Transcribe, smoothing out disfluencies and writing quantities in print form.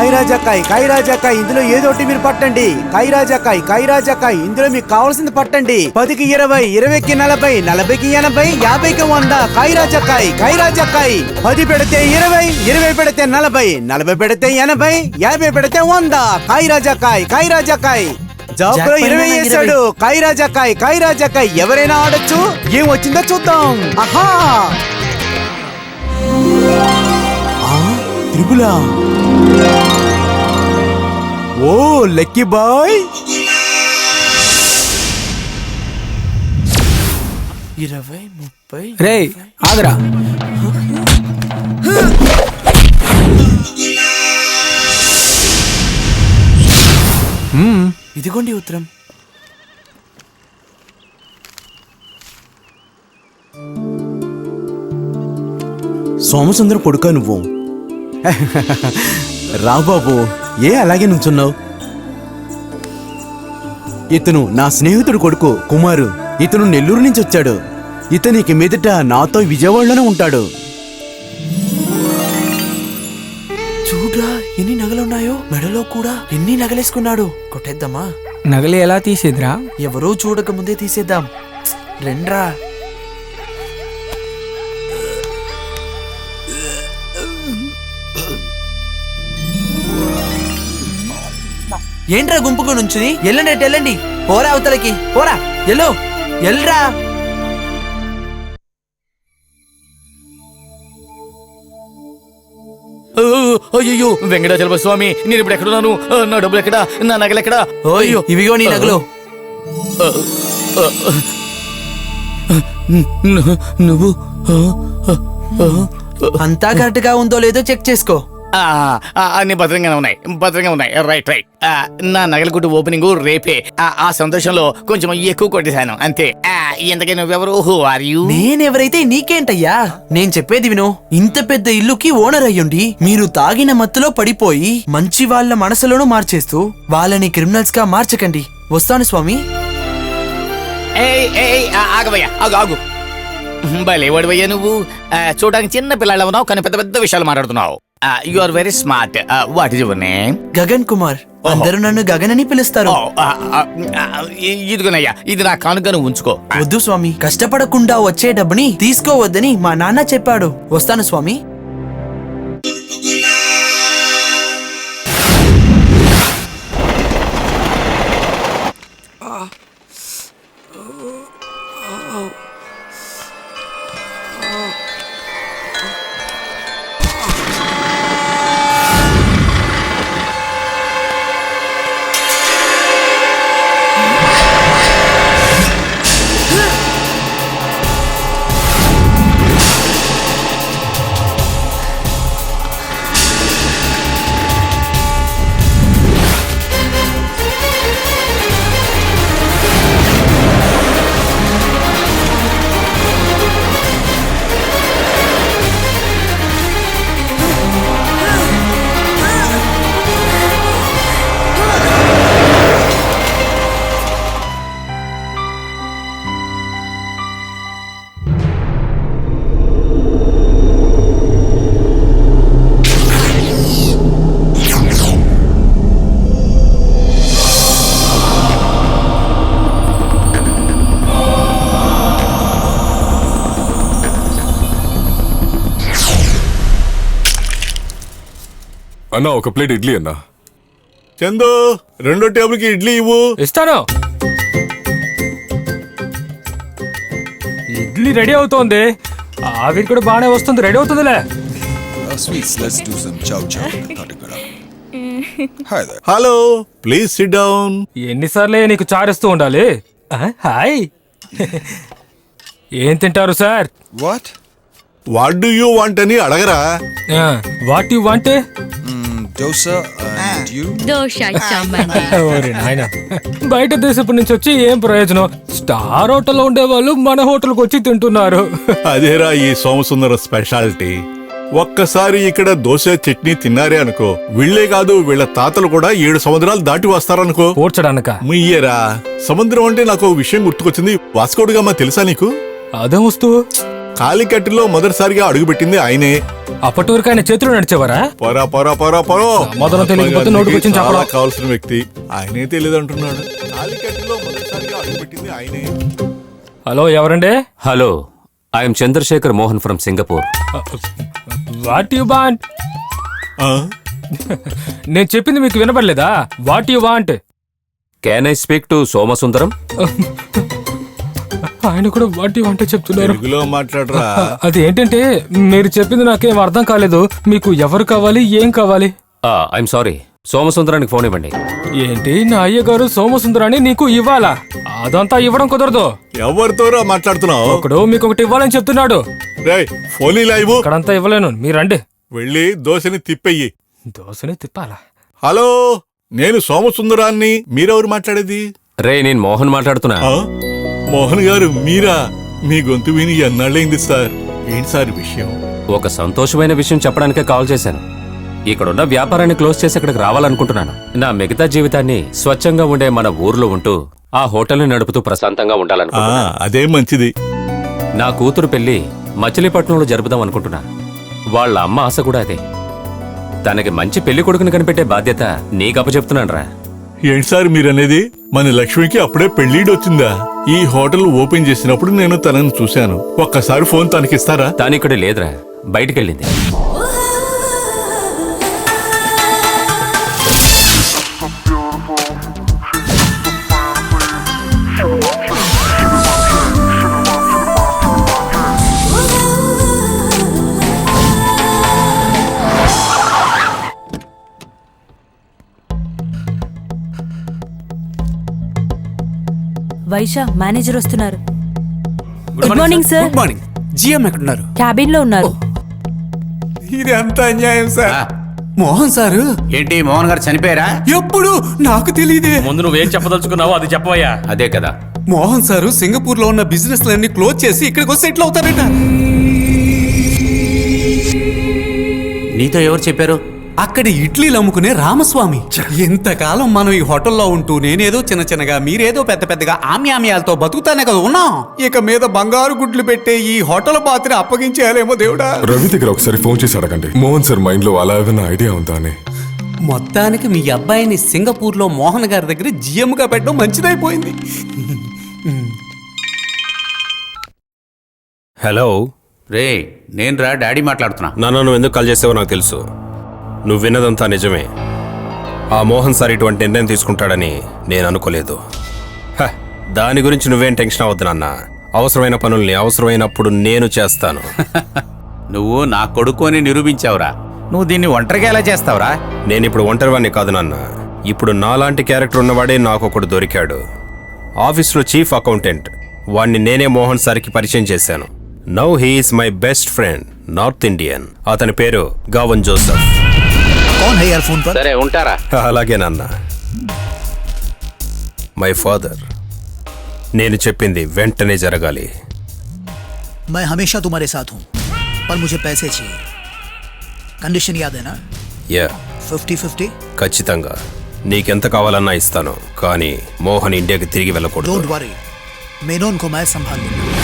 కాయరాజాకాయ్ ఇందులో ఏదోటి మీరు పట్టండి. కాయరాజాకాయ్ ఇందులో మీకు కావాల్సింది పట్టండి. 10కి 20, 20కి 40, 40కి 80, 50కి 100. కాయరాజాకాయ్ 10 పెడితే 20, 20 పెడితే 40, 40 పెడితే 80, 50 పెడితే 100. కాయరాజాకాయ్ జాబ్లో 20 వేసాడు. కాయరాజాకాయ్ ఎవరైనా ఆడొచ్చు. ఏం వచ్చిందో చూద్దాం. ఆహా త్రిపుల. ఓ లక్కీ బాయ్. 20, 30. రే ఆగరా. ఇదిగోండి ఉత్తరం. సోమసుందరం కొడుకా నువ్వు? రా బాబు, ఏ అలాగే నుంచున్నావు? ఇతను నా స్నేహితుడు కొడుకు కుమారు. ఇతను నెల్లూరు నుంచి వచ్చాడు. ఇతనికి మీదట నాతో విజయవాడలోనే ఉంటాడు. చూడ్రా ఎన్ని నగలున్నాయో. మెడలో కూడా ఎన్ని నగలేసుకున్నాడు. కొట్టేద్దామా? నగలు ఎలా తీసేదిరా? ఎవరూ చూడక ముందే తీసేద్దాం. రెండ్రా. ఏంట్రా గుంపుకు నుంచుని? వెళ్ళండి. పోరా అవతలకి, పోరా. ఎల్రా. అయ్యో వెంకటాచల స్వామి, నేను ఇప్పుడు ఎక్కడున్నాను? నా డబ్బులు ఎక్కడా? నా నగలు ఎక్కడా? అయ్యో ఇవిగో నీ నగలు. నువ్వు అంతా కరెక్ట్ గా ఉందో లేదో చెక్ చేసుకో. అన్ని భద్రంగానే ఉన్నాయి. రైట్. నా నగల కొట్టు ఓపెనింగ్ రేపే. ఆ సంతోషంలో కొంచెం ఎక్కువ కొట్టేశాను అంతే. ఇంతకీ నువ్వెవరు? Who are you? నేనెవరైతే నీకేంటయ్యా? నేను చెప్పేది విను. ఇంత పెద్ద ఇల్లుకి ఓనర్ అయ్యుండి మీరు తాగిన మత్తులో పడిపోయి మంచి వాళ్ళ మనసులను మార్చేస్తూ వాళ్ళని క్రిమినల్స్ గా మార్చకండి. వస్తాను స్వామి. ఆగవయ్యా, ఆగు. భలేవాడివయ్యా నువ్వు. చూడడానికి చిన్న పిల్లలు ఉన్నావు, కానీ పెద్ద పెద్ద విషయాలు మాట్లాడుతున్నావు. You are very smart. What is your name? Gagan Kumar. అందరూ నన్ను గగన్ అని పిలుస్తారు. ఇదిగోనయ్యా, ఇది నా కానుకను ఉంచుకో. వద్దు స్వామి, కష్టపడకుండా వచ్చే డబ్బుని తీసుకోవద్దని మా నాన్న చెప్పాడు. వస్తాను స్వామి. అన్నా ఒక ప్లేట్ ఇడ్లీ అన్నా. చందు, 2 టేబుల్కి ఇడ్లీ ఇవ్వు. ఇస్తాను. ఇడ్లీ రెడీ అవుతోంది. ఆవిరి కూడా బాగానే వస్తుంది. రెడీ అవుతుందిలే. Hello, please sit down. ఎన్నిసార్లే నీకు చారేస్తూ ఉండాలి? హాయ్. ఏం తింటారు sir? What do you want అని అడగరా? What you want? Dosa and you? Dosha chambandi. ఓరి నాయనా, బయట దేశపు నుంచి వచ్చి ఏం ప్రయోజనం? స్టార్ హోటల్లో ఉండేవాళ్ళు మన హోటల్కి వచ్చి తింటున్నారు. అదేరా ఈ సోమసుందర స్పెషాలిటీ. ఒక్కసారి ఇక్కడ దోశ చట్నీ తిన్నారే అనుకో, వీళ్లే కాదు వీళ్ళ తాతలు కూడా 7 సముద్రాలు దాటి వస్తారనుకో. పోడ్చడానిక? ముయ్యరా, సముద్రం అంటే నాకు విషయం గుర్తుకొచ్చింది. వాస్కోడుగామా తెలుసా నీకు? అదే వస్తువు. కాలికట్టులో మొదటిసారిగా అడుగుపెట్టింది ఆయనే. అప్పటి వరకు ఆయన చేతులు నడిచేవారా? పొరా పొరా పొరా పొరో మొదలు తెలియకపోతే నోటికొచ్చింది చాలా చెప్పడం. కావాల్సిన వ్యక్తి ఆయనే తెలియదంటున్నాడు. కాలికట్టులో మొదటిసారిగా అడుగుపెట్టింది ఆయనే. హలో, ఎవరండి? Hello, I am Chandrashekhar Mohan from Singapore. What you want? ఆ? నేను చెప్పింది మీకు వినపడలేదా? What you want? Can I speak to Somasundaram? ఆయన కూడా వాట్ యు వాంట్ చెప్తున్నారు. తెలుగులో మాట్లాడరా. అది ఏంటంటే మీరు చెప్పింది నాకేం అర్థం కాలేదు. మీకు ఎవరు కావాలి, ఏం కావాలి? ఐఎమ్ సారీ, సోమసుందరానికి ఫోన్ ఇవ్వండి. ఏంటి, నా అయ్య గారు సోమసుందరాన్ని నీకు ఇవ్వాలా? అదంతా ఇవ్వడం కుదరదు. ఎవరితోరా మాట్లాడుతున్నావు? ఒకడు మీకు ఒకటి ఇవ్వాలని చెప్తున్నాడు. రేయ్, ఫోన్ ఇలా ఇవ్వు. ఇక్కడంతా ఇవ్వలేను, మీరండి. వెళ్ళి దోశని తిప్పెయ్యి. దోశని తిప్పాలా? హలో, నేను సోమసుందరాన్ని. మీరెవరు మాట్లాడేది? రే, నేను మోహన్ మాట్లాడుతున్నా. ఆ? మోహన్ గారు మీరా? మీ గొంతు విని ఎన్నాళ్ళైంది సార్. ఏంటి సార్ విషయం? ఒక సంతోషమైన విషయం చెప్పడానికే కాల్ చేశాను. ఇక్కడున్న వ్యాపారాన్ని క్లోజ్ చేసి ఇక్కడికి రావాలనుకుంటున్నాను. నా మిగతా జీవితాన్ని స్వచ్ఛంగా ఉండే మన ఊర్లో ఉంటూ ఆ హోటల్ని నడుపుతూ ప్రశాంతంగా ఉండాలనుకుంటున్నాను. అదే మంచిది. నా కూతురు పెళ్లి మచిలీపట్నంలో జరుపుదాం అనుకుంటున్నా. వాళ్ళ అమ్మ ఆశ కూడా అదే. తనకి మంచి పెళ్లి కొడుకుని కనిపెట్టే బాధ్యత నీకు అప్పచెప్తున్నానురా. ఏంటి సార్ మీరనేది? మన లక్ష్మికి అప్పుడే పెళ్లిడు వచ్చిందా? ఈ హోటల్ ఓపెన్ చేసినప్పుడు నేను తనని చూశాను. ఒక్కసారి ఫోన్ తనకిస్తారా? తానిక్కడ లేదురా, బయటికెళ్ళింది. వైషా, మేనేజర్ వస్తున్నారు. Good morning sir. Good morning. GM ఎక్కడున్నారు? క్యాబిన్ లో ఉన్నారు. ఇది అంత అన్యాయం సార్. మోహన్ సారు ఏంటి, మోహన్ గారు చనిపోయారా? ఎప్పుడు? నాకు తెలియదే. ముందు నువ్వేం చెప్పదలుచుకున్నావో అది చెప్పవయ్యా. అదే కదా, మోహన్ సారు సింగపూర్ లో ఉన్న బిజినెస్ లన్నీ క్లోజ్ చేసి ఇక్కడికి వస్తే ఎట్లా అవుతారట? నీతో ఎవరు చెప్పారు? అక్కడ ఇడ్లీలు అమ్ముకునే రామస్వామి. ఎంతకాలం మనం ఈ హోటల్లో ఉంటూ నేనేదో చిన్న చిన్నగా, మీరేదో పెద్ద పెద్దగా ఆమ్యామ్యాలతో బతుకుతానే కదా ఉన్నాం. ఇక మీద బంగారు గుడ్లు పెట్టే ఈ హోటల్ పాత్ర అప్పగించేయాలేమో దేవుడా. రవి దగ్గర ఒకసారి ఫోన్ చేసి అడగండి, మోహన్ సార్ మైండ్ లో అలా ఏదైనా ఐడియా ఉందా అని. మొత్తానికి మీ అబ్బాయిని సింగపూర్ లో మోహన్ గారి దగ్గర జిఎం గా పెట్టడం మంచిదైపోయింది. హలో రే, నేను రా డాడీ మాట్లాడుతున్నా. నాన్న, నువ్వు ఎందుకు కాల్ చేసావో నాకు తెలుసు. నువ్వు విన్నదంతా నిజమే. ఆ మోహన్ సార్ ఇటువంటి నిర్ణయం తీసుకుంటాడని నేను అనుకోలేదు. దాని గురించి నువ్వేం టెన్షన్ అవ్వద్దు నాన్న. అవసరమైన పనుల్ని అవసరమైనప్పుడు నేను చేస్తాను. నువ్వు నా కొడుకు అని నిరూపించావురా. నువ్వు దీన్ని ఒంటరిగా ఎలా చేస్తావురా? నేను ఇప్పుడు ఒంటరివాణ్ణి కాదు నాన్న. ఇప్పుడు నాలాంటి క్యారెక్టర్ ఉన్నవాడే నాకు ఒకడు దొరికాడు. ఆఫీస్లో చీఫ్ అకౌంటెంట్. వాణ్ణి నేనే మోహన్ సార్కి పరిచయం చేశాను. Now he is my best friend, north Indian. అతని పేరు గావన్ జోసెఫ్. సరే ఉంటారా? అలాగే నాన్న. My father. నేను చెప్పింది వెంటనే జరగాలి. मैं हमेशा तुम्हारे साथ हूं, पर मुझे पैसे चाहिए. कंडीशन याद है ना? యా, 50-50. ఖచ్చితంగా నీకెంత కావాలన్నా ఇస్తాను. కానీ మోహన్ ఇండియాకి తిరిగి వెళ్ళకూడదు. डोंट वरी, मेनोन को मैं संभाल लूंगा.